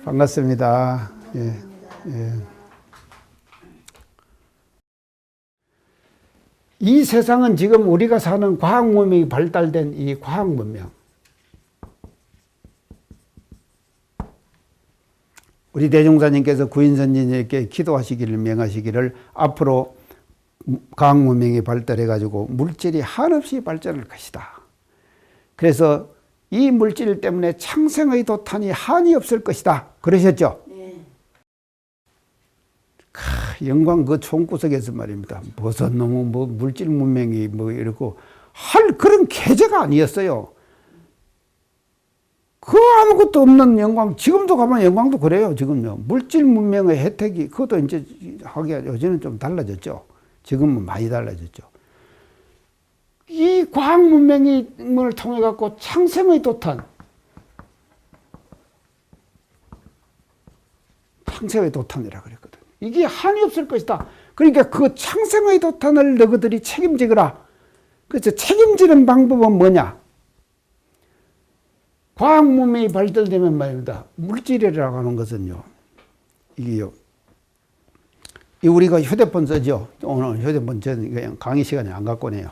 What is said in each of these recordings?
반갑습니다. 예, 예. 이 세상은 지금 우리가 사는 과학 문명이 발달된 이 과학 문명. 우리 대종사님께서 구인선진님께 기도하시기를 명하시기를 앞으로 과학 문명이 발달해 가지고 물질이 한없이 발전할 것이다. 그래서 이 물질 때문에 창생의 도탄이 한이 없을 것이다. 그러셨죠? 네. 영광 그 총구석에서 말입니다. 벌써 너무 뭐 물질 문명이 뭐 이러고 할 그런 계제가 아니었어요. 그 아무것도 없는 영광, 지금도 가면 영광도 그래요. 지금요. 물질 문명의 혜택이 그것도 이제 하기가 요즘은 좀 달라졌죠. 지금은 많이 달라졌죠. 이 과학 문명을 통해 갖고 창생의 도탄, 창생의 도탄이라 그랬거든. 이게 한이 없을 것이다. 그러니까 그 창생의 도탄을 너희들이 책임지거라. 그래서 책임지는 방법은 뭐냐? 과학 문명이 발달되면 말입니다. 물질이라고 하는 것은요, 이게요, 우리가 휴대폰 쓰죠. 오늘 휴대폰 저는 그냥 강의 시간에 안 갖고 내요.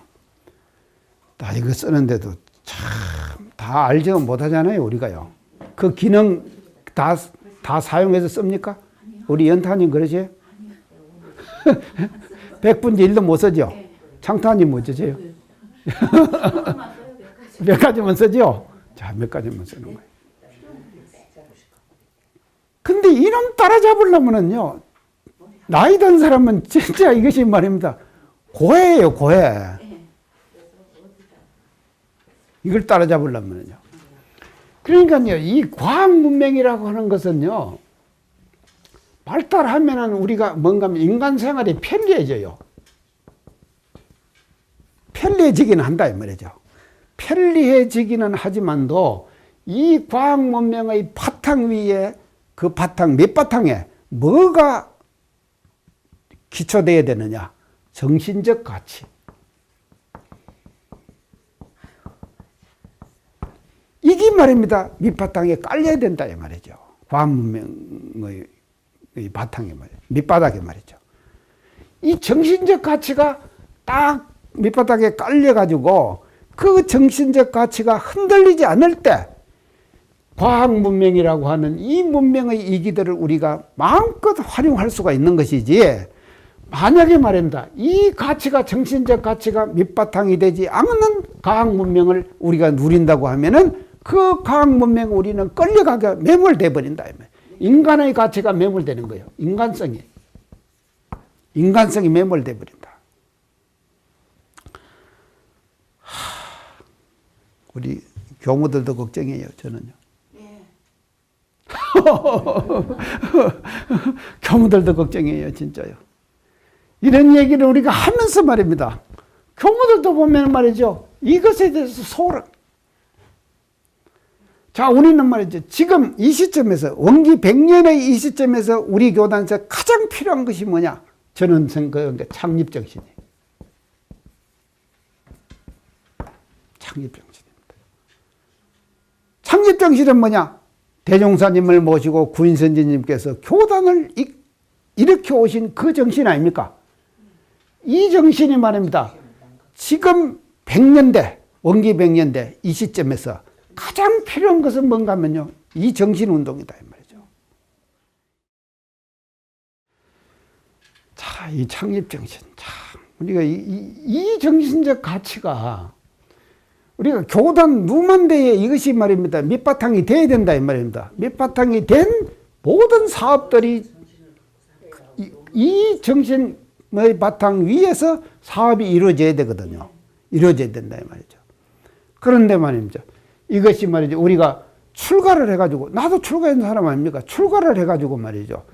다 이거 쓰는데도 참 다 알지도 못하잖아요, 우리가요. 그 기능 다 사용해서 씁니까? 우리 연타님 그러세요? 100분의 1도 못 쓰죠? 창타님 못 쓰세요? 몇 가지만 쓰죠? 자, 몇 가지만 쓰는 거예요. 근데 이놈 따라잡으려면은요, 나이 든 사람은 진짜 이것이 말입니다. 고해예요, 고해. 이걸 따라잡으려면요. 그러니까요, 이 과학 문명이라고 하는 것은요, 발달하면은 우리가 뭔가 인간 생활이 편리해져요. 편리해지기는 한다, 이 말이죠. 편리해지기는 하지만도 이 과학 문명의 바탕 위에 그 바탕, 밑바탕에 뭐가 기초되어야 되느냐? 정신적 가치. 이게 말입니다. 밑바탕에 깔려야 된다, 이 말이죠. 과학 문명의 바탕에 말이죠. 밑바닥에 말이죠. 이 정신적 가치가 딱 밑바닥에 깔려가지고 그 정신적 가치가 흔들리지 않을 때 과학 문명이라고 하는 이 문명의 이기들을 우리가 마음껏 활용할 수가 있는 것이지, 만약에 말입니다. 이 가치가, 정신적 가치가 밑바탕이 되지 않는 과학 문명을 우리가 누린다고 하면은 그 과학 문명에 우리는 끌려가게 매몰돼 버린다. 인간의 가치가 매몰되는 거예요. 인간성이 매몰돼 버린다. 우리 교무들도 걱정해요, 저는요. 네. 교무들도 걱정해요, 진짜요. 이런 얘기를 우리가 하면서 말입니다. 교무들도 보면 말이죠. 이것에 대해서 소홀한. 자, 우리는 말이죠. 지금 이 시점에서, 원기 100년의 이 시점에서 우리 교단에서 가장 필요한 것이 뭐냐? 저는 생각하는 게 창립정신이에요. 창립정신입니다. 창립정신은 뭐냐? 대종사님을 모시고 구인선지님께서 교단을 일으켜 오신 그 정신 아닙니까? 이 정신이 말입니다. 지금 100년대, 원기 100년대 이 시점에서 가장 필요한 것은 뭔가 하면요, 이 정신운동이다, 이 말이죠. 자, 이 창립정신. 참, 우리가 이 정신적 가치가 우리가 교단 누만대에 이것이 말입니다. 밑바탕이 돼야 된다, 이 말입니다. 밑바탕이 된 모든 사업들이 이 정신의 바탕 위에서 사업이 이루어져야 되거든요. 이루어져야 된다, 이 말이죠. 그런데 말입니다. 이것이 말이죠. 우리가 출가를 해가지고, 나도 출가한 사람 아닙니까? 출가를 해가지고 말이죠.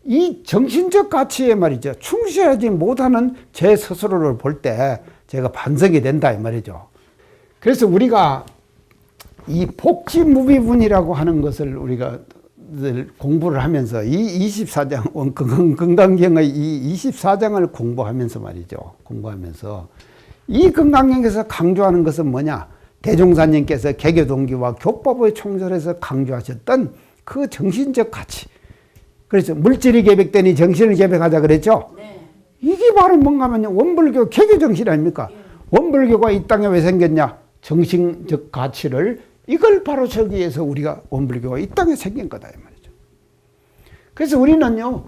이 정신적 가치에 말이죠. 충실하지 못하는 제 스스로를 볼 때 제가 반성이 된다, 이 말이죠. 그래서 우리가 이 복지무비분이라고 하는 것을 우리가 공부를 하면서 이 24장, 건강경의 이 24장을 공부하면서 말이죠. 공부하면서 이 건강경에서 강조하는 것은 뭐냐? 대종사님께서 개교동기와 교법의 총설에서 강조하셨던 그 정신적 가치. 그래서 물질이 계백되니 정신을 계백하자 그랬죠? 네. 이게 바로 뭔가 하면 원불교 개교 정신 아닙니까? 원불교가 이 땅에 왜 생겼냐? 정신적 가치를 이걸 바로 저기 위해서 우리가 원불교가 이 땅에 생긴 거다 이 말이죠. 그래서 우리는요,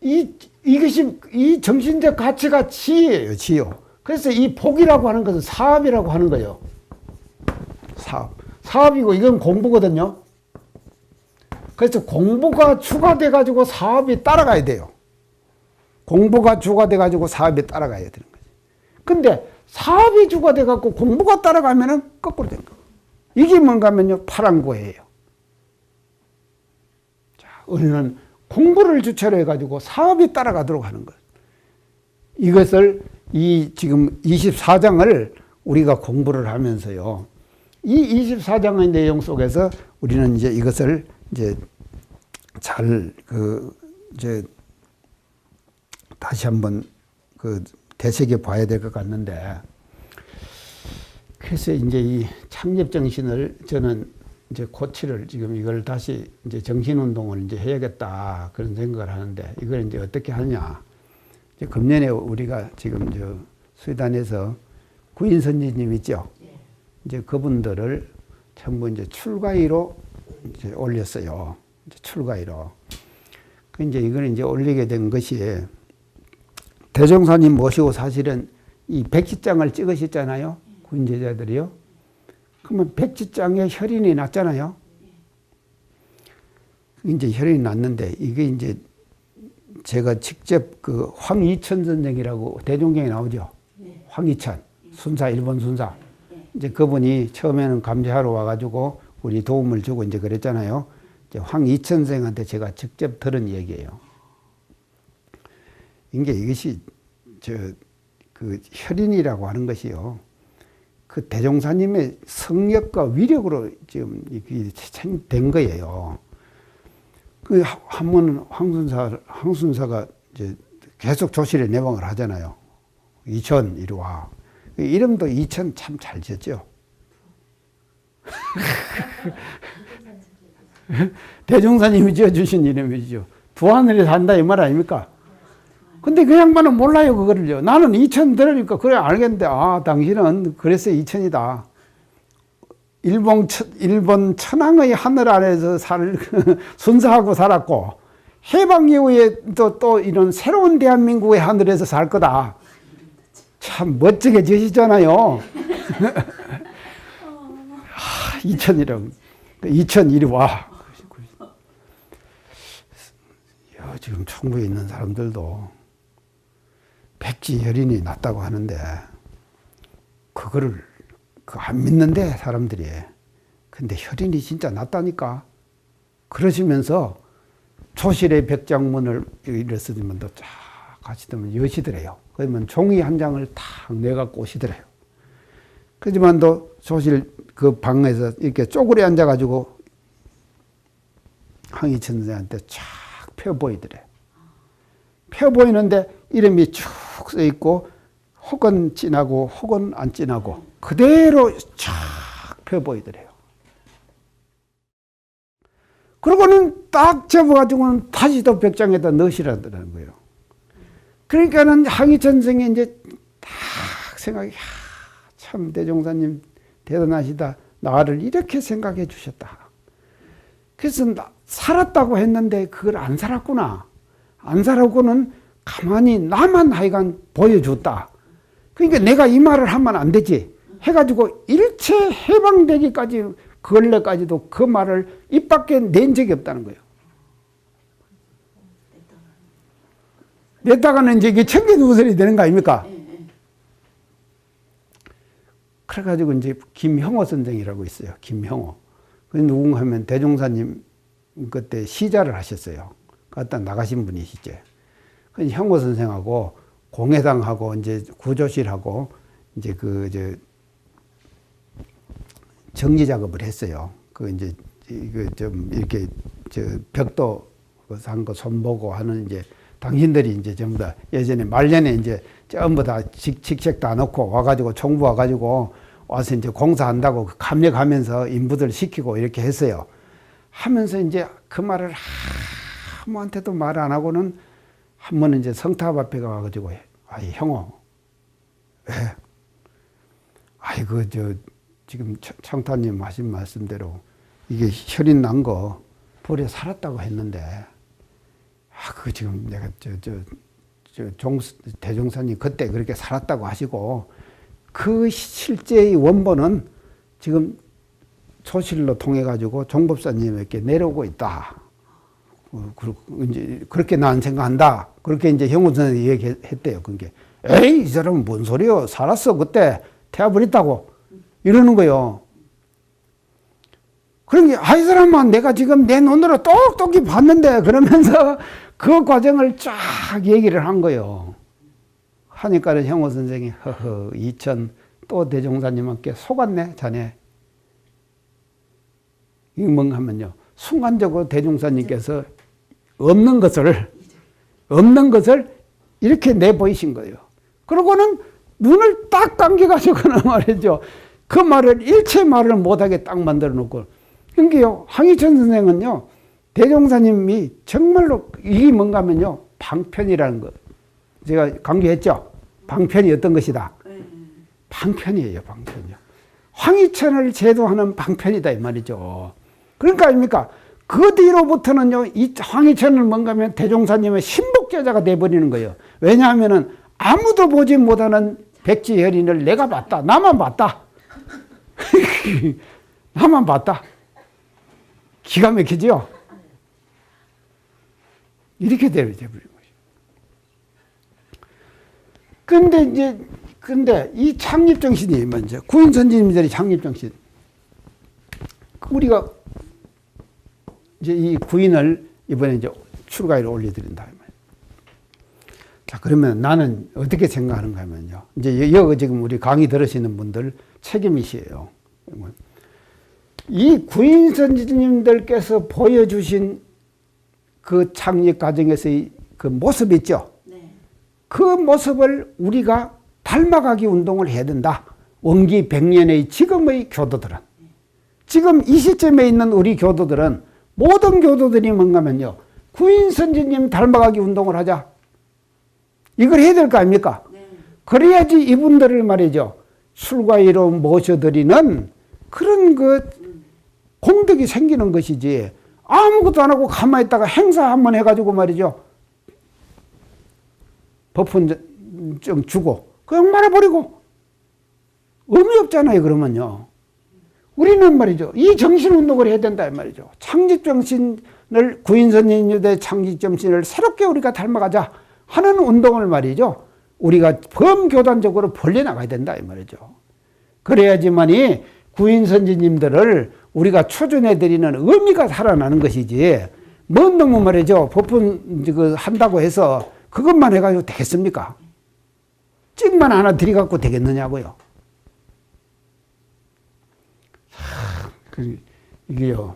이것이 이 정신적 가치가 지혜예요, 지요. 그래서 이 복이라고 하는 것은 사업이라고 하는 거예요. 사업이고 이건 공부거든요. 그래서 공부가 주가 돼가지고 사업이 따라가야 돼요. 공부가 주가 돼가지고 사업이 따라가야 되는 거지. 근데 사업이 주가 돼갖고 공부가 따라가면은 거꾸로 된 거예요. 이게 뭔가 하면요, 파랑고예요. 자, 우리는 공부를 주체로 해가지고 사업이 따라가도록 하는 것. 이것을 지금 24장을 우리가 공부를 하면서요. 이 24장의 내용 속에서 우리는 이제 이것을 이제 다시 한번 되새겨 봐야 될 것 같는데, 그래서 이제 이 창립 정신을 저는 이제 고치를 지금 이걸 다시 이제 정신운동을 이제 해야겠다 그런 생각을 하는데, 이걸 이제 어떻게 하냐. 이제 금년에 우리가 지금 수의단에서 구인 선지님 있죠. 이제 그분들을 전부 이제 출가위로 이제 올렸어요. 이제 출가위로. 이제 이걸 이제 올리게 된 것이 대종사님 모시고 사실은 이 백지장을 찍으셨잖아요. 구인 제자들이요. 그러면 백지장에 혈인이 났잖아요. 이제 혈인이 났는데 이게 이제 제가 직접 그 황이천 선생이라고 대종경에 나오죠. 황이천 순사 일본 순사. 이제 그분이 처음에는 감시하러 와가지고 우리 도움을 주고 이제 그랬잖아요. 이제 황이천 선생한테 제가 직접 들은 얘기예요. 이것이 그 혈인이라고 하는 것이요. 그 대종사님의 성력과 위력으로 지금 이게 된 거예요. 그 한번 황순사가 이제 계속 조실에 내방을 하잖아요. 이천 이리 와. 이름도 이천 참 잘 지었죠. 대종사님이 지어주신 이름이죠. 두 하늘에 산다 이 말 아닙니까? 근데 그 양반은 몰라요, 그거를요. 나는 이천 들으니까 그래 알겠는데, 당신은 그래서 이천이다. 일본 천황의 하늘 아래서 순사하고 살았고, 해방 이후에 또 이런 새로운 대한민국의 하늘에서 살 거다. 참 멋지게 지으시잖아요. 이천이라고. 이천 이리 와. 지금 총부에 있는 사람들도 백지혈인이 났다고 하는데 그거를 안 믿는데 사람들이. 근데 혈인이 진짜 났다니까. 그러시면서 초실의 백장문을 이랬으면 또 쫙 같이 들면 여시더래요. 그러면 종이 한 장을 탁 내갖고 오시더래요. 그지만도 조실 그 방에서 이렇게 쪼그려 앉아가지고 황희천 선생한테 쫙 펴 보이더래. 펴 보이는데 이름이 쭉 써 있고 혹은 진하고 혹은 안 진하고 그대로 쫙 펴 보이더래요. 그러고는 딱 접어가지고는 다시 또 벽장에다 넣으시라더라는 거예요. 그러니까는 황희천 선생이 이제 딱 생각이, 참 대종사님 대단하시다. 나를 이렇게 생각해 주셨다. 그래서 살았다고 했는데 그걸 안 살았구나. 안 살았고는 가만히 나만 하여간 보여줬다. 그러니까 내가 이 말을 하면 안 되지. 해가지고 일체 해방되기까지 근래까지도 그 말을 입 밖에 낸 적이 없다는 거예요. 냈다가는 이제 이게 청개구설이 되는 거 아닙니까? 그래가지고 이제 김형호 선생이라고 있어요. 김형호. 그 누군가 하면 대종사님 그때 시자를 하셨어요. 갖다 나가신 분이시죠. 그 형호 선생하고 공회당하고 이제 구조실하고 이제 정리 작업을 했어요. 그 이제 이거 좀 이렇게 벽도 산 거 손보고 하는 이제 당신들이 이제 전부 다 예전에 말년에 이제 전부 다 직책 다 넣고 와가지고 총부 와가지고 와서 이제 공사한다고 감력하면서 인부들 시키고 이렇게 했어요. 하면서 이제 그 말을 아무한테도 말 안 하고는 한 번은 이제 성탑 앞에 가가지고, 아이, 형호, 왜? 아이고, 지금 청타님 하신 말씀대로 이게 혈인 난 거 벌에 살았다고 했는데, 그거 지금 내가 대종사님 그때 그렇게 살았다고 하시고, 그 실제의 원본은 지금 초실로 통해가지고 종법사님에게 내려오고 있다. 이제 그렇게 난 생각한다. 그렇게 이제 형우 선생님이 얘기했대요. 그게 에이, 이 사람은 뭔 소리요? 살았어. 그때 태워버렸다고. 이러는 거요. 그러니까, 이 사람만 내가 지금 내 눈으로 똑똑히 봤는데, 그러면서 그 과정을 쫙 얘기를 한 거요. 하니까는 형우 선생이, 허허, 2000 또 대종사님한테 속았네, 자네. 이게 뭔가 하면요. 순간적으로 대종사님께서 없는 것을 이렇게 내보이신 거예요. 그러고는 눈을 딱 감겨가지고는 말이죠. 그 말을, 일체 말을 못하게 딱 만들어 놓고. 그러니까요, 황희천 선생은요, 대종사님이 정말로 이게 뭔가 하면요, 방편이라는 거. 제가 강조했죠? 방편이 어떤 것이다? 방편이에요, 방편이요. 황희천을 제도하는 방편이다, 이 말이죠. 그러니까 아닙니까? 그 뒤로부터는요, 이 황희천을 뭔가 하면 대종사님의 신복제자가 돼버리는 거예요. 왜냐하면은 아무도 보지 못하는 백지혈인을 내가 봤다. 나만 봤다. 나만 봤다. 기가 막히지요? 이렇게 돼버리는 거죠. 근데 이 창립정신이 먼저, 구인선지님들이 창립정신. 우리가 이제 이 구인을 이번에 이제 출가위로 올려드린다. 자, 그러면 나는 어떻게 생각하는가 하면요. 이제 여기 지금 우리 강의 들으시는 분들 책임이시에요. 이 구인선지님들께서 보여주신 그 창립 과정에서의 그 모습 있죠? 네. 그 모습을 우리가 닮아가기 운동을 해야 된다. 원기 100년의 지금의 교도들은. 지금 이 시점에 있는 우리 교도들은, 모든 교도들이 뭔가면요, 구인선지님 닮아가기 운동을 하자. 이걸 해야 될 거 아닙니까? 네. 그래야지 이분들을 말이죠, 술과위로 모셔드리는 그런 공덕이 생기는 것이지, 아무것도 안 하고 가만히 있다가 행사 한번 해가지고 말이죠, 법은 좀 주고 그냥 말아버리고 의미 없잖아요. 그러면요, 우리는 말이죠, 이 정신운동을 해야 된다 이 말이죠. 창립정신을, 구인선지님의 창립정신을 새롭게 우리가 닮아가자 하는 운동을 말이죠, 우리가 범교단적으로 벌려나가야 된다 이 말이죠. 그래야지만이 구인선지님들을 우리가 추존해드리는 의미가 살아나는 것이지, 뭔 놈은 말이죠, 법분 한다고 해서 그것만 해가지고 되겠습니까? 찍만 하나 들이갖고 되겠느냐고요. 이게요,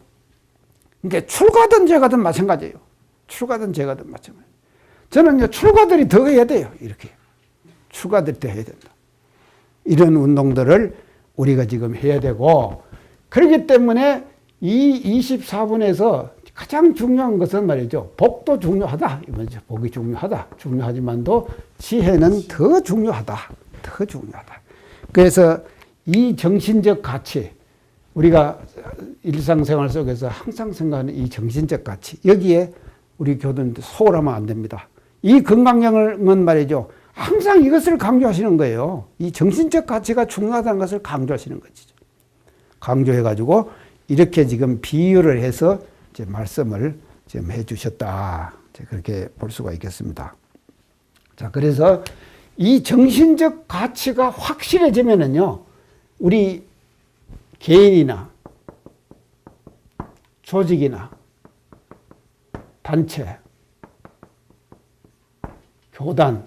그러니까 출가든 제가든 마찬가지예요. 출가든 제가든 마찬가지. 저는 출가들이 더 해야 돼요. 이렇게 출가들이 더 해야 된다. 이런 운동들을 우리가 지금 해야 되고, 그렇기 때문에 이 24분에서 가장 중요한 것은 말이죠, 복도 중요하다. 이거죠. 복이 중요하다. 중요하지만도 지혜는 더 중요하다. 더 중요하다. 그래서 이 정신적 가치, 우리가 일상생활 속에서 항상 생각하는 이 정신적 가치, 여기에 우리 교도님들 소홀하면 안 됩니다. 이 건강형은 말이죠, 항상 이것을 강조하시는 거예요. 이 정신적 가치가 중요하다는 것을 강조하시는 것이죠. 강조해가지고 이렇게 지금 비유를 해서 이제 말씀을 지금 해주셨다. 그렇게 볼 수가 있겠습니다. 자, 그래서 이 정신적 가치가 확실해지면은요, 우리 개인이나 조직이나 단체, 교단,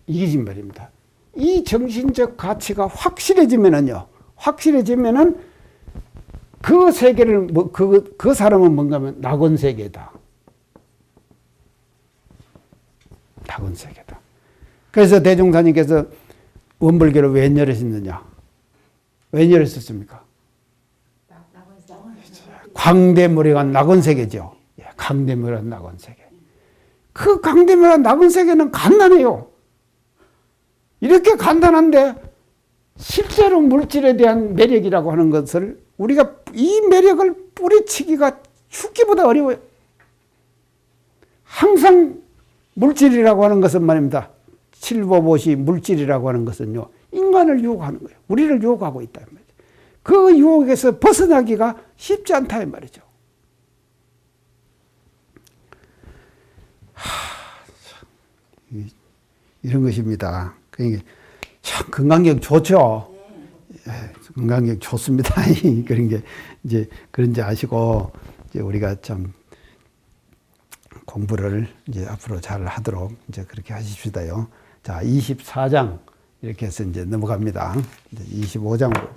이게 지금 말입니다. 이 정신적 가치가 확실해지면은요, 확실해지면은 그 세계를, 그 사람은 뭔가 하면 낙원 세계다. 낙원 세계다. 그래서 대종사님께서 원불교를 왜 열으셨느냐? 왜 열으셨습니까? 광대무례가 낙원 세계죠. 광대무례가 낙원 세계. 그 광대무례가 낙원 세계는 간단해요. 이렇게 간단한데 실제로 물질에 대한 매력이라고 하는 것을 우리가 이 매력을 뿌리치기가 죽기보다 어려워요. 항상 물질이라고 하는 것은 말입니다. 칠보봇이 물질이라고 하는 것은요, 인간을 유혹하는 거예요. 우리를 유혹하고 있다. 그 유혹에서 벗어나기가 쉽지 않다. 이 말이죠. 이런 것입니다. 그러니까 참 건강력 좋죠. 건강력 좋습니다. 그런 게 이제 그런지 아시고 이제 우리가 참 공부를 이제 앞으로 잘 하도록 이제 그렇게 하십시다요. 자, 24장 이렇게 해서 이제 넘어갑니다. 이제 25장으로.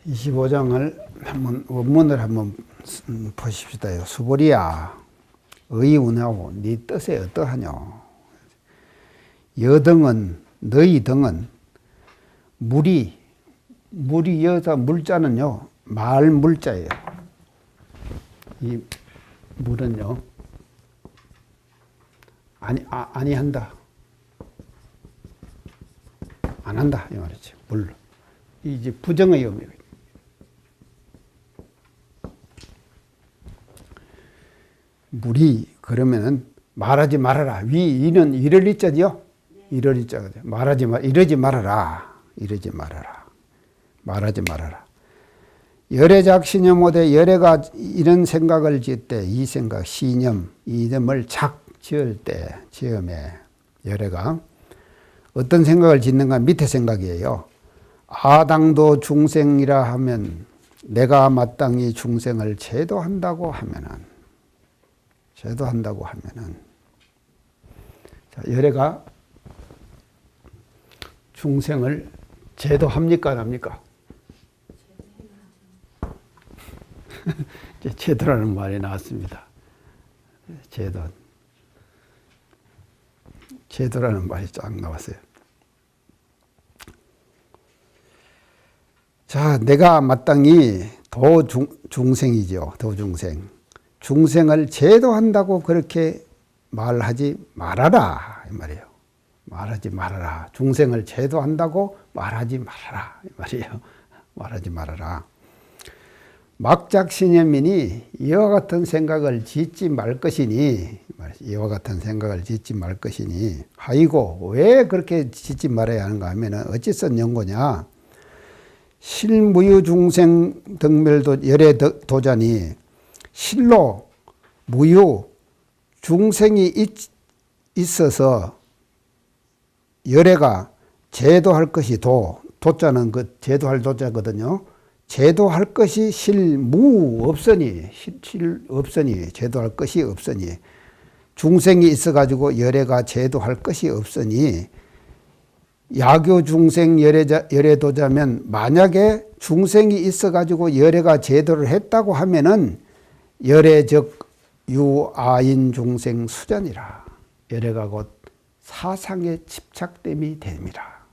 (25장을) 한번 원문을 한번 보십시다요. 수보리야, 의운하오 네 뜻에 어떠하뇨? 여등은, 너희 등은 물이 여자 물자는요, 말 물자예요. 이 물은요, 아니한다, 안 한다 이 말이죠. 물, 이제 부정의 의미예요. 물이 그러면은 말하지 말아라. 이는 이럴 이자지요. 이럴 이자거든요. 이러지 말아라. 이러지 말아라. 말하지 말아라. 열애작 신념오되 열애가 이런 생각을 지을 때 이 생각 신념 이념을 착 지을 때 지음에 열애가 어떤 생각을 짓는가 밑에 생각이에요. 아당도 중생이라 하면 내가 마땅히 중생을 제도한다고 하면은 자, 열애가 중생을 제도합니까 안 합니까? 이제 제도라는 말이 나왔습니다. 제도라는 말이 쫙 나왔어요. 자, 내가 마땅히 도중생이죠. 도중생. 중생을 제도한다고 그렇게 말하지 말아라 이 말이에요. 말하지 말아라. 중생을 제도한다고 말하지 말아라 이 말이에요. 말하지 말아라. 막작신념이니 이와 같은 생각을 짓지 말 것이니, 이와 같은 생각을 짓지 말 것이니, 아이고 왜 그렇게 짓지 말아야 하는가 하면은 어찌 쓴 연고냐. 실무유 중생 등멸도 열애 도자니 실로 무유 중생이 있어서 열애가 제도할 것이 도자는 그 제도할 도자거든요. 제도할 것이 실무 없으니 제도할 것이 없으니 중생이 있어 가지고 열애가 제도할 것이 없으니 야교 중생 열애도자면 만약에 중생이 있어 가지고 열애가 제도를 했다고 하면은 열애적 유아인 중생 수전이라. 열애가 곧 사상에 집착됨이 됩니다.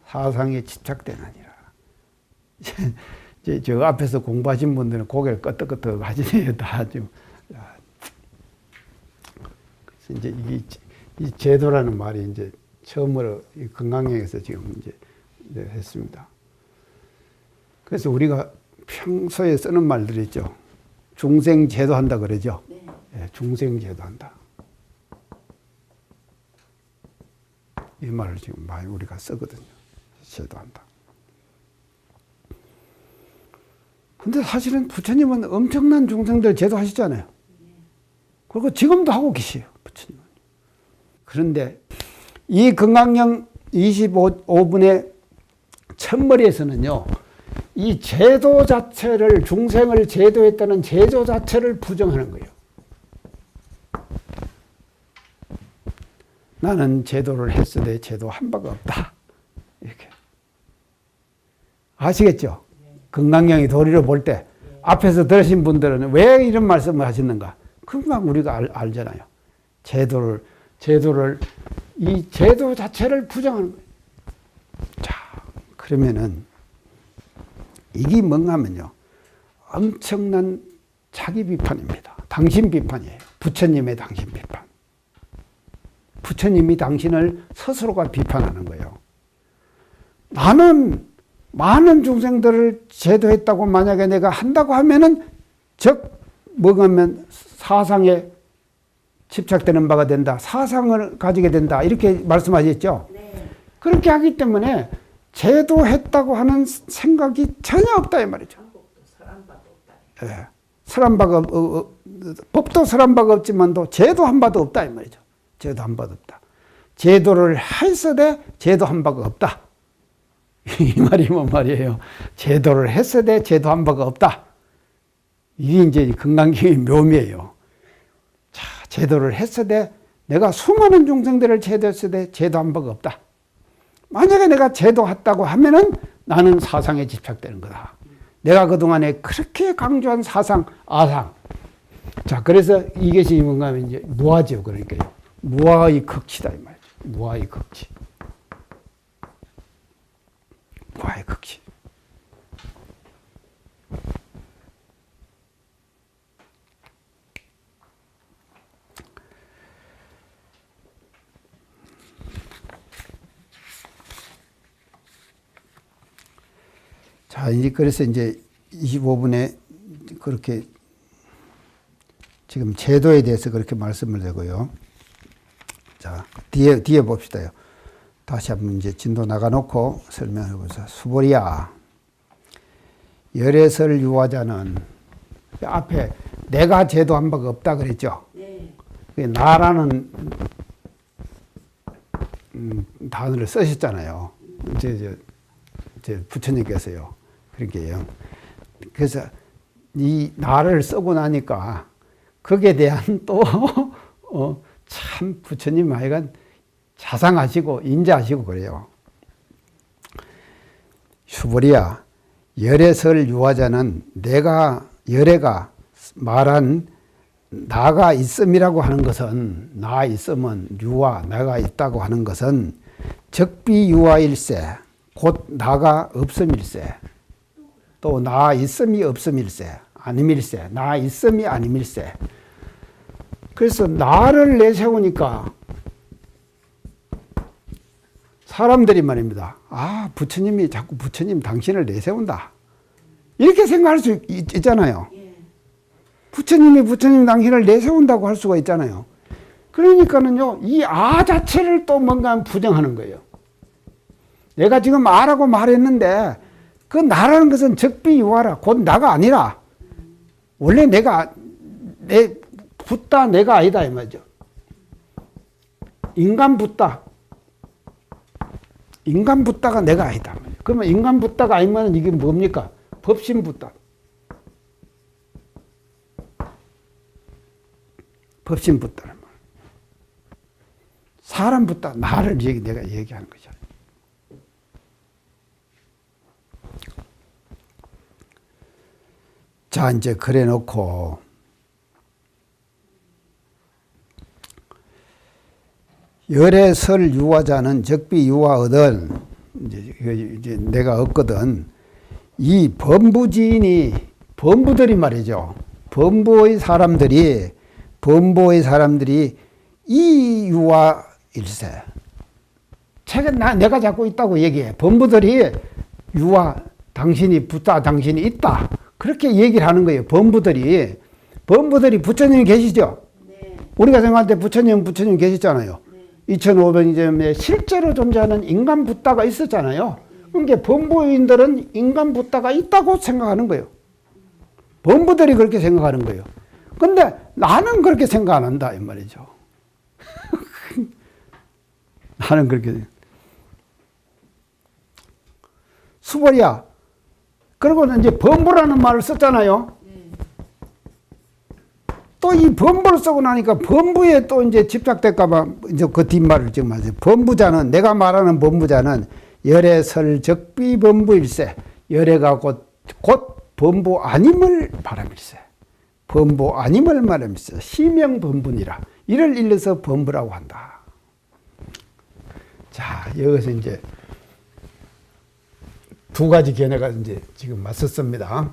사상에 집착되느니라. 저 앞에서 공부하신 분들은 고개를 끄덕끄덕 하시네요. 다 지금. 이제 이 제도라는 말이 이제 처음으로 건강형에서 지금 이제 했습니다. 그래서 우리가 평소에 쓰는 말들이 있죠. 중생 제도한다 그러죠. 네. 네, 중생 제도한다. 이 말을 지금 많이 우리가 쓰거든요. 제도한다. 근데 사실은 부처님은 엄청난 중생들 제도하시잖아요. 그리고 지금도 하고 계세요. 부처님은. 그런데 이 건강령 25분의 첫머리에서는요. 이 제도 자체를 중생을 제도했다는 제도 자체를 부정하는 거예요. 나는 제도를 했으되 제도한 바가 없다. 이렇게. 아시겠죠? 건강령이 도리를 볼 때 앞에서 들으신 분들은 왜 이런 말씀을 하시는가? 금방 우리가 알잖아요. 제도를, 이 제도 자체를 부정하는 거예요. 자, 그러면은, 이게 뭔가 하면요. 엄청난 자기 비판입니다. 당신 비판이에요. 부처님의 당신 비판. 부처님이 당신을 스스로가 비판하는 거예요. 나는 많은 중생들을 제도했다고 만약에 내가 한다고 하면은 뭐가 하면 사상에 집착되는 바가 된다. 사상을 가지게 된다. 이렇게 말씀하셨죠? 네. 그렇게 하기 때문에 제도했다고 하는 생각이 전혀 없다 이 말이죠. 예. 설한 바가 법도 설한 바가 없지만도 제도한 바도 없다 이 말이죠. 제도한 바도 없다. 제도를 했어도 제도한 바가 없다. 이 말이 뭔 말이에요? 제도를 했어도 제도한 바가 없다. 이게 이제 금강경의 묘미예요. 자, 제도를 했어도 내가 수많은 중생들을 제도했어도 제도한 바가 없다. 만약에 내가 제도했다고 하면은 나는 사상에 집착되는 거다. 내가 그동안에 그렇게 강조한 사상, 아상. 자, 그래서 이것이 뭔가 하면 이제 무아죠. 그러니까요. 무아의 극치다, 이 말이죠. 무아의 극치. 무아의 극치. 자, 이제 그래서 이제 25분에 그렇게 지금 제도에 대해서 그렇게 말씀을 드리고요. 자, 뒤에 봅시다요. 다시 한번 이제 진도 나가놓고 설명해 보세요. 수보리야, 열애설 유화자는 앞에 내가 제도한 바가 없다 그랬죠. 네. 나라는 단어를 쓰셨잖아요. 제 부처님께서요. 그렇게요. 그래서 이 나를 쓰고 나니까 거기에 대한 또 참 부처님 하여간 자상하시고 인자하시고 그래요. 수보리야, 열애설 유화자는 열애가 말한 나가 있음이라고 하는 것은, 나 있음은 유화, 내가 있다고 하는 것은 적비유화일세, 곧 나가 없음일세, 또 나 있음이 없음일세, 아님일세, 나 있음이 아님일세. 그래서 나를 내세우니까 사람들이 말입니다. 아, 부처님이 자꾸 부처님 당신을 내세운다. 이렇게 생각할 수 있잖아요. 부처님 당신을 내세운다고 할 수가 있잖아요. 그러니까는요, 이 아 자체를 또 뭔가 부정하는 거예요. 내가 지금 아라고 말했는데 그 나라는 것은 적비유화라, 곧 나가 아니라 원래 내가 붓다 내가 아니다 이 말이죠. 인간 붓다가 내가 아니다. 그러면 인간 붓다가 아니면 이게 뭡니까? 법신 붓다. 법신 붓다는 말. 사람 붓다, 나를 내가 얘기하는 거죠. 자, 이제 그래 놓고 열애설 유화자는 적비유화 얻은 이제 내가 얻거든. 이 범부지인이 범부들이 말이죠. 범부의 사람들이 이 유화일세. 책은 내가 잡고 있다고 얘기해. 범부들이 유화, 당신이 붙다, 당신이 있다. 그렇게 얘기를 하는 거예요. 범부들이 부처님이 계시죠? 네. 우리가 생각할 때 부처님 계셨잖아요. 네. 2500년에 실제로 존재하는 인간 붓다가 있었잖아요. 그러니까 범부인들은 인간 붓다가 있다고 생각하는 거예요. 범부들이 그렇게 생각하는 거예요. 근데 나는 그렇게 생각 안 한다 이 말이죠. 나는 그렇게. 수보리야. 그리고 이제 범부라는 말을 썼잖아요. 또 이 범부를 쓰고 나니까 범부에 또 이제 집착될까봐 이제 그 뒷말을 지금 하세요. 범부자는, 내가 말하는 범부자는 열애설 적비범부일세. 열애가 곧 범부 아님을 바람일세. 범부 아님을 말하면서 시명범분이라 이를 일러서 범부라고 한다. 자, 여기서 이제 두 가지 견해가 이제 지금 맞섰습니다.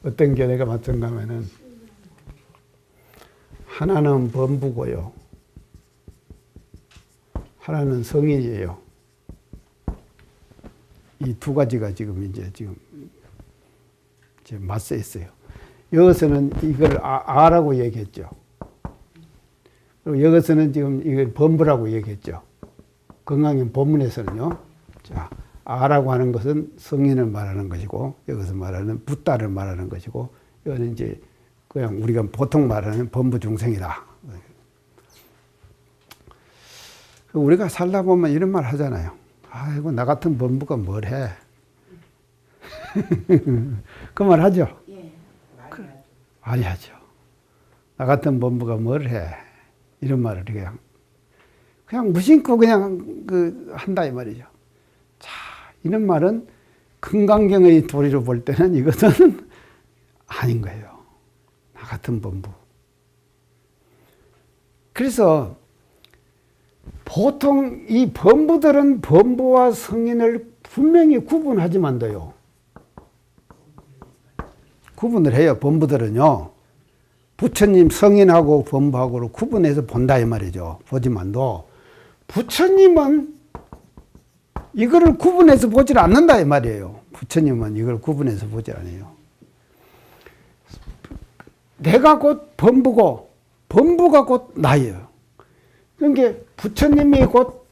어떤 견해가 맞던가 하면은 하나는 범부고요. 하나는 성인이에요. 이 두 가지가 지금 맞서 있어요. 여기서는 이걸 아라고 얘기했죠. 그리고 여기서는 지금 이걸 범부라고 얘기했죠. 건강인 본문에서는요. 자, 아라고 하는 것은 성인을 말하는 것이고, 여기서 말하는 붓다를 말하는 것이고, 이거는 이제 그냥 우리가 보통 말하는 범부 중생이다. 우리가 살다 보면 이런 말 하잖아요. 아이고, 나 같은 범부가 뭘 해. 그 말 하죠? 예, 많이 하죠. 나 같은 범부가 뭘 해. 이런 말을 그냥 무심코 그냥 한다 이 말이죠. 자, 이런 말은 금강경의 도리로 볼 때는 이것은 아닌 거예요. 나 같은 범부. 그래서 보통 이 범부들은 범부와 성인을 분명히 구분하지만도요. 구분을 해요. 범부들은요. 부처님 성인하고 범부하고를 구분해서 본다 이 말이죠. 보지만도 부처님은 이거를 구분해서 보질 않는다 이 말이에요. 부처님은 이걸 구분해서 보질 않아요. 내가 곧 범부고 범부가 곧 나예요. 그러니까 부처님이 곧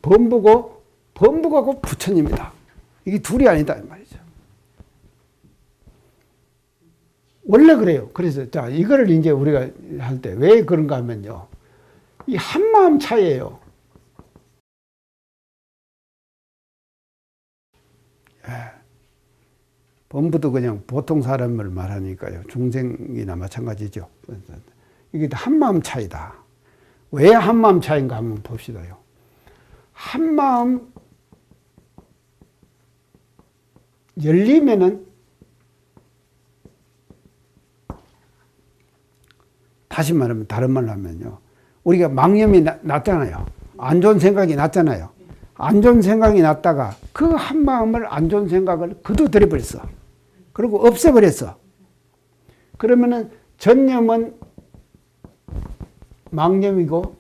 범부고 범부가 곧 부처님이다. 이게 둘이 아니다 이 말이죠. 원래 그래요. 그래서 자, 이거를 이제 우리가 할 때 왜 그런가 하면요. 이 한마음 차이예요. 예. 범부도 그냥 보통 사람을 말하니까요. 중생이나 마찬가지죠. 이게 한마음 차이다. 왜 한마음 차이인가 한번 봅시다요. 한마음 열리면은 다시 말하면 다른 말로 하면요. 우리가 망념이 났잖아요. 안 좋은 생각이 났잖아요. 안 좋은 생각이 났다가 그 한마음을 안 좋은 생각을 거둬들여버렸어. 그리고 없애버렸어. 그러면은 전념은 망념이고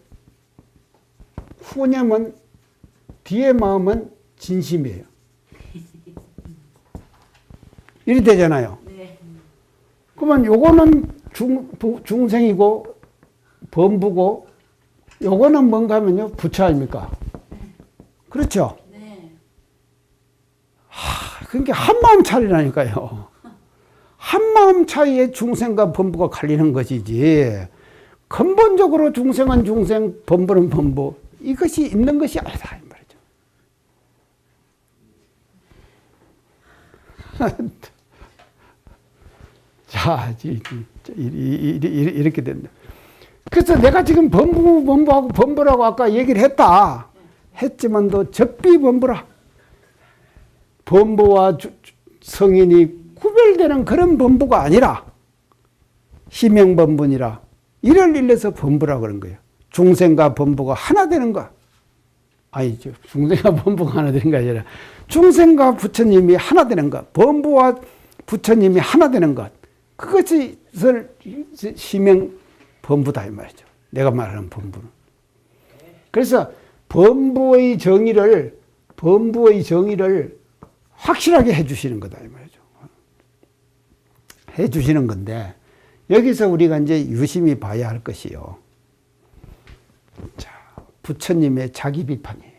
후념은 뒤의 마음은 진심이에요. 이리 되잖아요. 네. 그러면 요거는 중생이고 범부고 요거는 뭔가 하면요. 부처 아닙니까? 그렇죠? 네. 그러니까 한마음 차이라니까요. 한마음 차이에 중생과 범부가 갈리는 것이지 근본적으로 중생은 중생, 범부는 범부 이것이 있는 것이 아니다 이 말이죠. 자, 이렇게 된다. 그래서 내가 지금 범부하고 범부라고 아까 얘기를 했지만도 적비범부라. 범부와 성인이 구별되는 그런 범부가 아니라 시명범부니라. 이를 일러서 범부라고 그런 거예요. 중생과 범부가 하나 되는 것. 아니죠. 중생과 범부가 하나 되는 게 아니라 중생과 부처님이 하나 되는 것. 범부와 부처님이 하나 되는 것. 그것이 시명 범부다 이 말이죠. 내가 말하는 범부는. 그래서 범부의 정의를 확실하게 해주시는 거다 이 말이죠. 해주시는 건데 여기서 우리가 이제 유심히 봐야 할 것이요. 자, 부처님의 자기 비판이에요.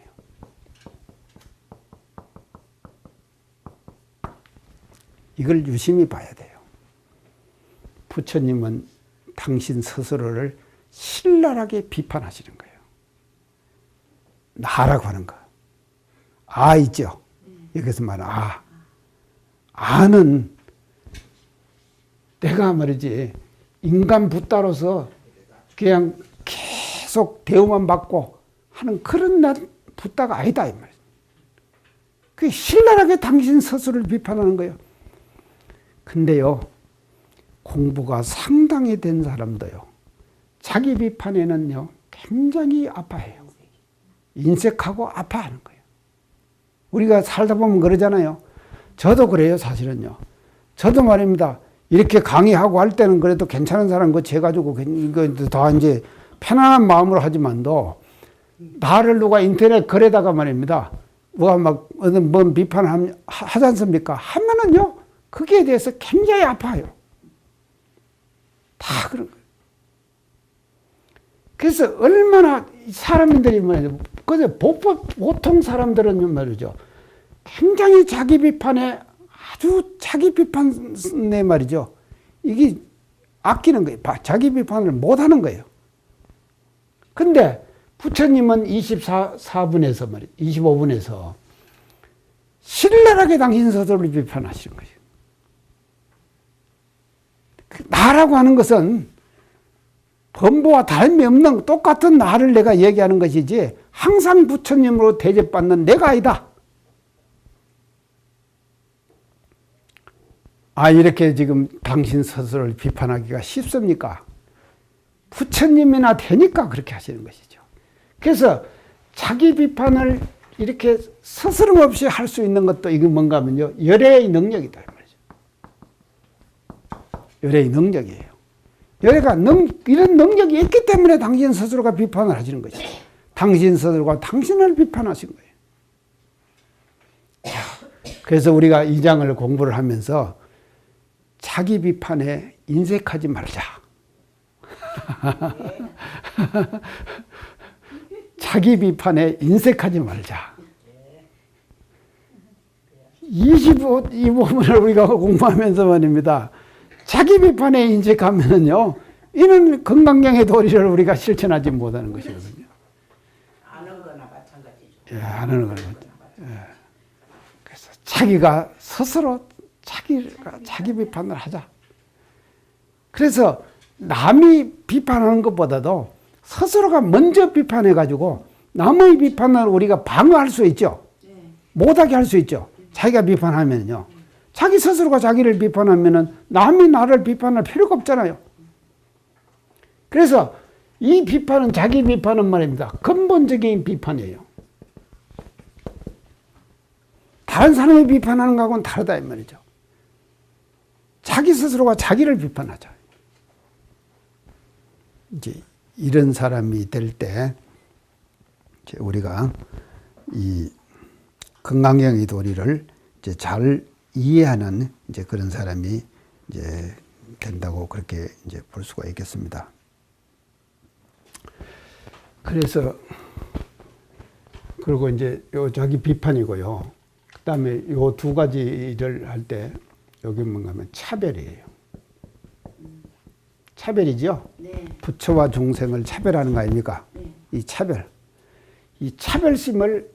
이걸 유심히 봐야 돼요. 부처님은 당신 스스로를 신랄하게 비판하시는 거예요. 나라고 하는 거. 아 있죠. 여기서 말하는 아는 내가 말이지 인간 붓다로서 그냥 계속 대우만 받고 하는 그런 붓다가 아니다 이 말이죠. 그 신랄하게 당신 스스로를 비판하는 거예요. 근데요, 공부가 상당히 된 사람도요, 자기 비판에는요, 굉장히 아파해요. 인색하고 아파하는 거예요. 우리가 살다 보면 그러잖아요. 저도 그래요, 사실은요. 저도 말입니다. 이렇게 강의하고 할 때는 그래도 괜찮은 사람 거 재가지고 다 이제 편안한 마음으로 하지만도 나를 누가 인터넷 글에다가 말입니다. 뭐가 막 어느 뭔 비판을 하지 않습니까? 하면은요, 거기에 대해서 굉장히 아파요. 다 그런 거예요. 그래서 얼마나 사람들이 말이죠. 그래서 보통 사람들은 말이죠. 굉장히 자기 비판에 아주 자기 비판에 말이죠. 이게 아끼는 거예요. 자기 비판을 못 하는 거예요. 근데 부처님은 24분에서 말이죠. 25분에서 신랄하게 당신 스스로를 비판하시는 거예요. 나라고 하는 것은 범보와 다름이 없는 똑같은 나를 내가 얘기하는 것이지 항상 부처님으로 대접받는 내가 아니다. 이렇게 지금 당신 스스로를 비판하기가 쉽습니까? 부처님이나 되니까 그렇게 하시는 것이죠. 그래서 자기 비판을 이렇게 스스럼 없이 할 수 있는 것도 이게 뭔가 하면요, 열애의 능력이다. 열애의 능력이에요. 열애가 이런 능력이 있기 때문에 당신 스스로가 비판을 하시는 것이죠. 당신 스스로가 당신을 비판하신 거예요. 그래서 우리가 이 장을 공부를 하면서 자기 비판에 인색하지 말자. 자기 비판에 인색하지 말자. 이 부분을 우리가 공부하면서 말입니다. 자기 비판에 인색하면은요, 이는 건강경의 도리를 우리가 실천하지 못하는 것이거든요. 아는 거나 마찬가지죠. 예, 아는 거나 예. 그래서 자기가 스스로 자기 비판을 하자. 그래서 남이 비판하는 것보다도 스스로가 먼저 비판해가지고 남의 비판을 우리가 방어할 수 있죠. 못하게 할 수 있죠. 자기가 비판하면요. 자기 스스로가 자기를 비판하면은 남이 나를 비판할 필요가 없잖아요. 그래서 이 비판은, 자기 비판은 말입니다. 근본적인 비판이에요. 다른 사람이 비판하는 거하고는 다르다 이 말이죠. 자기 스스로가 자기를 비판하자. 이제 이런 사람이 될 때 우리가 이 건강경의 도리를 이제 잘 이해하는 이제 그런 사람이 이제 된다고 그렇게 이제 볼 수가 있겠습니다. 그래서 그리고 이제 요 자기 비판이고요. 그다음에 요 두 가지를 할 때 여기 뭔가 하면 차별이에요. 차별이죠? 네. 부처와 중생을 차별하는 거 아닙니까? 네. 이 차별. 이 차별심을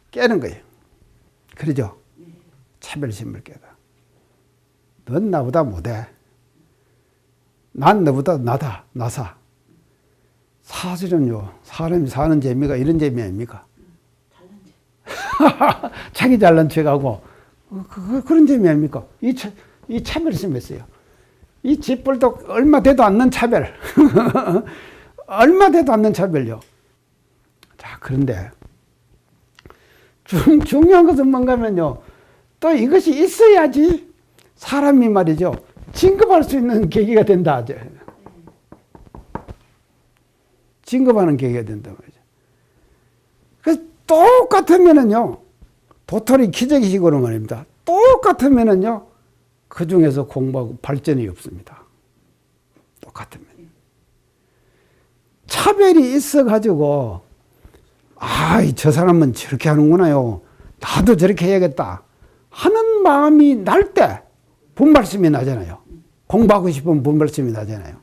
깨는 거예요. 그러죠? 네. 차별심을 깨다. 넌 나보다 못해. 난 너보다 나사. 사실은요, 사람이 사는 재미가 이런 재미 아닙니까? 자기 잘난 척하고, 그런 재미 아닙니까? 이 차별심이 있어요. 이 짓벌도 얼마 되도 않는 차별. 얼마 되도 않는 차별요. 자, 그런데, 중요한 것은 뭔가면요, 또 이것이 있어야지 사람이 말이죠, 진급할 수 있는 계기가 된다. 진급하는 계기가 된다 말이죠. 그래서 똑같으면은요, 도토리 기저귀식으로 말입니다. 똑같으면은요, 그 중에서 공부하고 발전이 없습니다. 똑같으면. 차별이 있어가지고, 저 사람은 저렇게 하는구나요. 나도 저렇게 해야겠다. 하는 마음이 날 때 분발심이 나잖아요. 공부하고 싶으면 분발심이 나잖아요.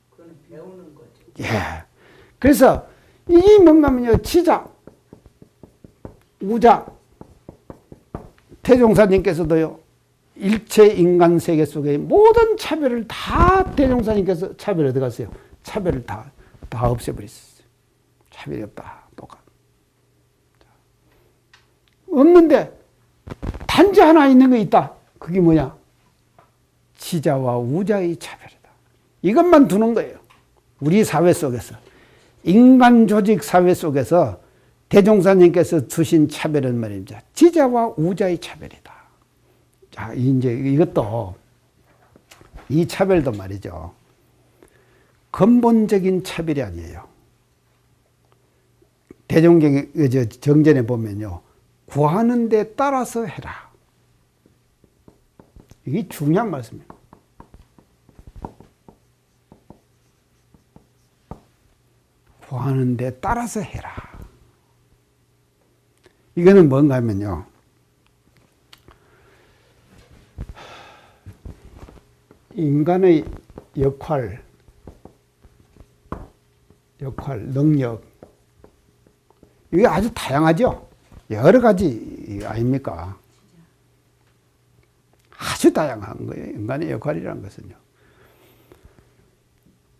그건 배우는 거죠. 예. 그래서 이게 뭔가면요, 지자, 우자, 태종사님께서도요, 일체 인간 세계 속의 모든 차별을 다 대종사님께서 차별 어디 갔어요? 차별을 다 없애버렸어요. 차별이 없다. 똑같. 없는데 단지 하나 있는 거 있다. 그게 뭐냐? 지자와 우자의 차별이다. 이것만 두는 거예요. 우리 사회 속에서. 인간 조직 사회 속에서 대종사님께서 두신 차별은 말입니다. 지자와 우자의 차별이다. 자, 이제 이것도, 이 차별도 말이죠. 근본적인 차별이 아니에요. 정전에 보면요. 구하는 데 따라서 해라. 이게 중요한 말씀입니다. 구하는 데 따라서 해라. 이거는 뭔가 하면요. 인간의 역할, 능력, 이게 아주 다양하죠? 여러 가지 아닙니까? 아주 다양한 거예요. 인간의 역할이라는 것은요.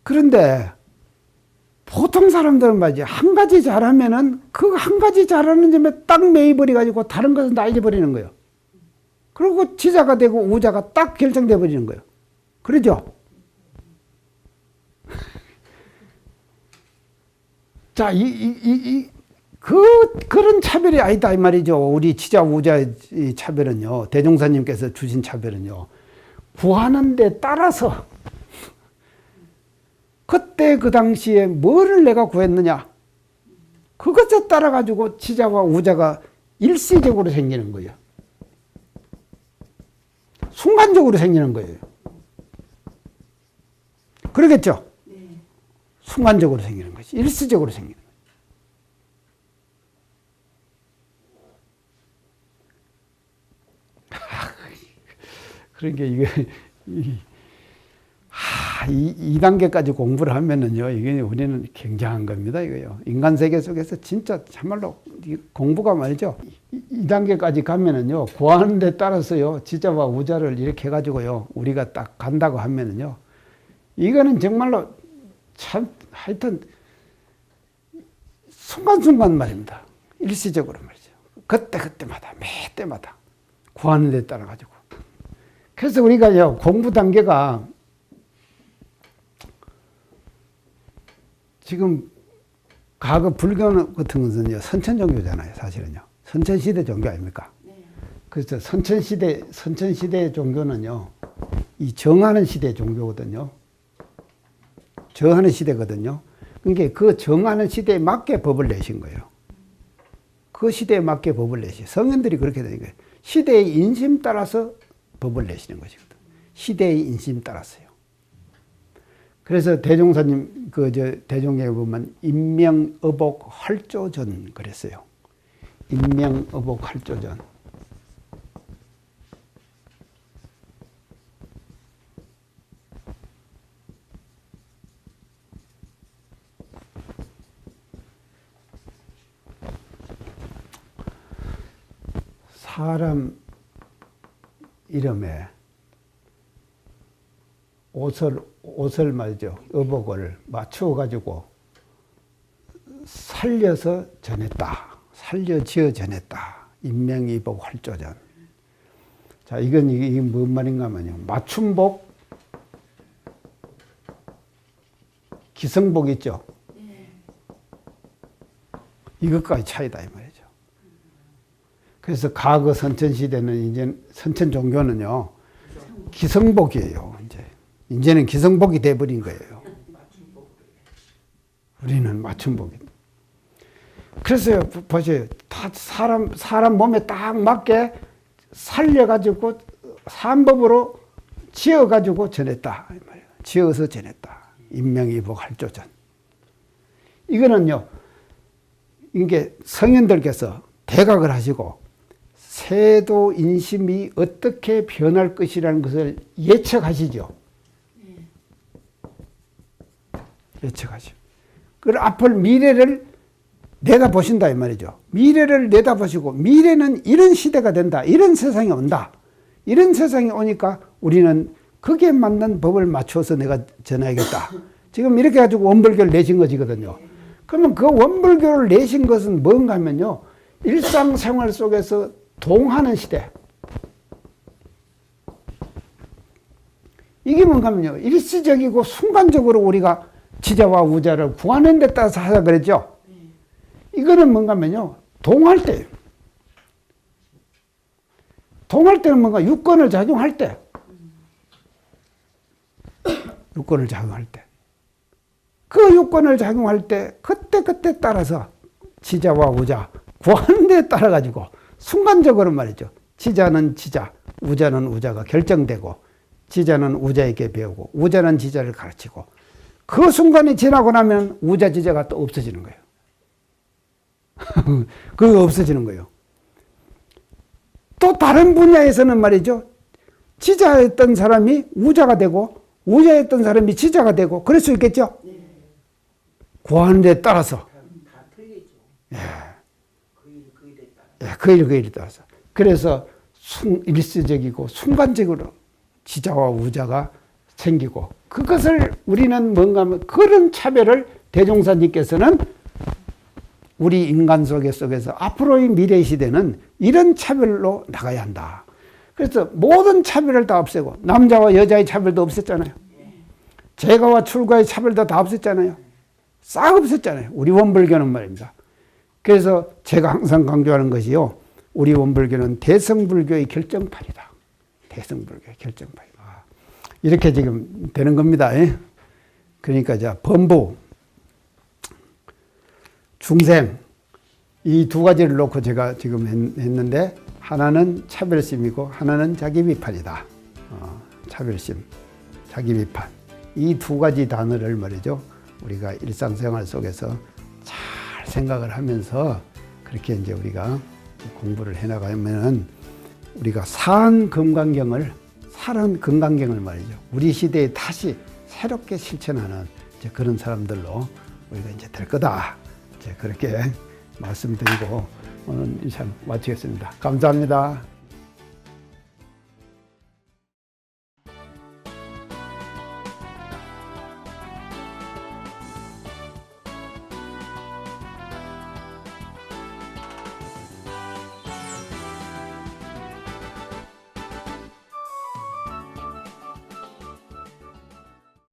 그런데 보통 사람들은 말이지, 한 가지 잘하면은 그 한 가지 잘하는 점에 딱 매여버려가지고 다른 것은 다 잊어버리는 거예요. 그리고 지자가 되고 우자가 딱 결정돼 버리는 거예요. 그러죠? 자, 그런 차별이 아니다, 이 말이죠. 우리 지자, 우자의 차별은요, 대종사님께서 주신 차별은요, 구하는 데 따라서, 그때 그 당시에 뭐를 내가 구했느냐, 그것에 따라가지고 지자와 우자가 일시적으로 생기는 거예요. 순간적으로 생기는 거예요. 그러겠죠? 네. 순간적으로 생기는 것이, 일시적으로 생기는 거예요. 그러니까 이 단계까지 공부를 하면은요, 이게 우리는 굉장한 겁니다, 이거요. 인간 세계 속에서 진짜 참말로 공부가 말이죠. 이 단계까지 가면은요, 구하는 데 따라서요, 지자와 우자를 이렇게 해가지고요, 우리가 딱 간다고 하면은요, 이거는 정말로 참, 하여튼, 순간순간 말입니다. 일시적으로 말이죠. 그때마다, 매 때마다 구하는 데 따라가지고. 그래서 우리가요, 공부 단계가 지금 과거 불교 같은 것은요, 선천종교잖아요, 사실은요. 선천시대 종교 아닙니까? 네. 그래서 선천시대 종교는요, 이 정하는 시대 종교거든요. 정하는 시대거든요. 그러니까 그 정하는 시대에 맞게 법을 내신 거예요. 그 시대에 맞게 법을 내시. 성인들이 그렇게 되는 거예요. 시대의 인심 따라서 법을 내시는 것이거든. 시대의 인심 따라서요. 그래서 대종사님, 대종에 보면 인명의복 활조전 그랬어요. 인명의복 활조전. 사람 이름에 옷을 말이죠. 의복을 맞추어 가지고 살려서 전했다. 살려지어 전했다. 인명의복 활조전. 자, 이게 뭔 말인가 하면요. 맞춤복, 기성복 있죠. 이것까지 차이다, 이 말이죠. 그래서 과거 선천시대는 이제 선천 종교는요, 기성복이에요, 이제는 기성복이 돼버린 거예요. 우리는 맞춤복입니다. 그래서 보세요. 다 사람 몸에 딱 맞게 살려가지고 산법으로 지어가지고 전했다. 지어서 전했다. 인명의복 활조전. 이거는요, 이게 성현들께서 대각을 하시고 세도 인심이 어떻게 변할 것이라는 것을 예측하시죠. 예측하죠. 그 앞을 미래를 내다보신다 이 말이죠. 미래를 내다보시고 미래는 이런 시대가 된다. 이런 세상이 온다. 이런 세상이 오니까 우리는 거기에 맞는 법을 맞춰서 내가 전해야겠다. 지금 이렇게 가지고 원불교를 내신 것이거든요. 그러면 그 원불교를 내신 것은 뭔가 하면요. 일상생활 속에서 동하는 시대. 이게 뭔가면요. 일시적이고 순간적으로 우리가 지자와 우자를 구하는 데 따라서 하자 그랬죠. 이거는 뭔가면요. 동할 때예요. 동할 때는 뭔가 유권을 작용할 때. 유권을 작용할 때. 그 유권을 작용할 때 그때 따라서 지자와 우자 구하는 데 따라 가지고 순간적으로 말이죠. 지자는 지자, 우자는 우자가 결정되고 지자는 우자에게 배우고 우자는 지자를 가르치고 그 순간이 지나고 나면 우자 지자가 또 없어지는 거예요. 그거 없어지는 거예요. 또 다른 분야에서는 말이죠. 지자였던 사람이 우자가 되고 우자였던 사람이 지자가 되고 그럴 수 있겠죠. 구하는 데 따라서. 다 틀리죠. 예. 그 일에 따라. 예, 그 일에 따라서. 그래서 일시적이고 순간적으로 지자와 우자가 생기고 그것을 우리는 뭔가 하면 그런 차별을 대종사님께서는 우리 인간 속에서 앞으로의 미래 시대는 이런 차별로 나가야 한다. 그래서 모든 차별을 다 없애고 남자와 여자의 차별도 없앴잖아요. 재가와 출가의 차별도 다 없앴잖아요. 싹 없앴잖아요. 우리 원불교는 말입니다. 그래서 제가 항상 강조하는 것이요. 우리 원불교는 대성불교의 결정판이다. 대성불교의 결정판이다. 이렇게 지금 되는 겁니다. 그러니까 자 범부, 중생 이 두 가지를 놓고 제가 지금 했는데 하나는 차별심이고 하나는 자기비판이다. 차별심, 자기비판 이 두 가지 단어를 말이죠. 우리가 일상생활 속에서 잘 생각을 하면서 그렇게 이제 우리가 공부를 해나가면은 우리가 사한 금강경을 말이죠. 우리 시대에 다시 새롭게 실천하는 이제 그런 사람들로 우리가 이제 될 거다. 이제 그렇게 말씀드리고 오늘 인사 마치겠습니다. 감사합니다.